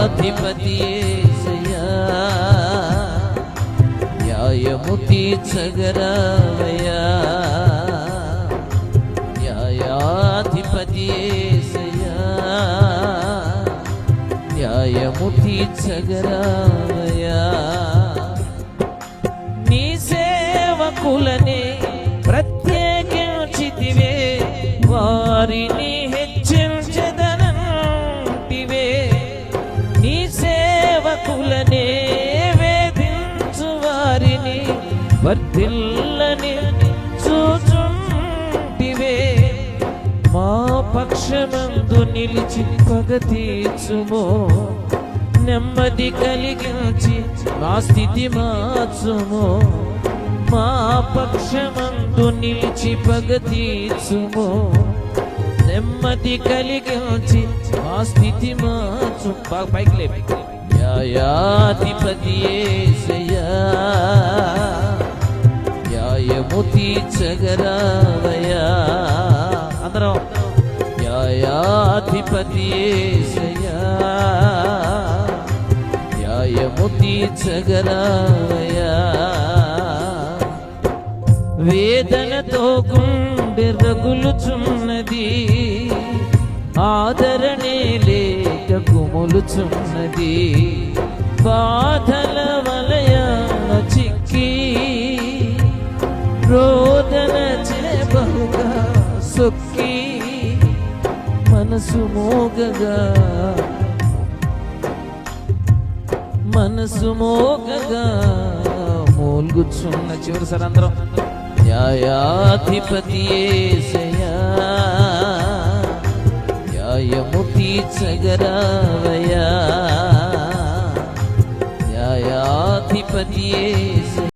న్యాయాధిపతి యేసయ్యా న్యాయము తీర్చగరావయ్యా న్యాయాధిపతి యేసయ్యా న్యాయము తీర్చగరావయ్యా నీ సేవకులనే ప్రత్యేకించితివే వారిని హెచ్చించెదనంటివే నీ సేవకులనే వేధించు వారిని వర్ధిల్లని చూచుంటివే మా పక్షమందు నిలిచి పగ తీర్చుమో నెమ్మది కలిగించి మా స్థితి మార్చుమో మా పక్షమందు నిలిచి పగ తీర్చుమో నెమ్మది కలిగించి మా స్థితి మార్చు పైకి లేపి న్యాయాధిపతి యేసయ్యా న్యాయము తీర్చగరావయ్యా అందరం న్యాయాధిపతి యేసయ్యా న్యాయము తీర్చగరావయ్యా వేదనతో గుండె రగులుచున్నది ఆదరణే లేక కుములుచున్నది బాధల వలయాన చిక్కి రోదన బహుగా సొక్కి మనసు మోగగా మూల్గుచున్న చివరి సరంధ్రం న్యాయాధిపతి యేసయ్యా న్యాయము తీర్చగరావయ్యా న్యాయాధిపతి యేసయ్యా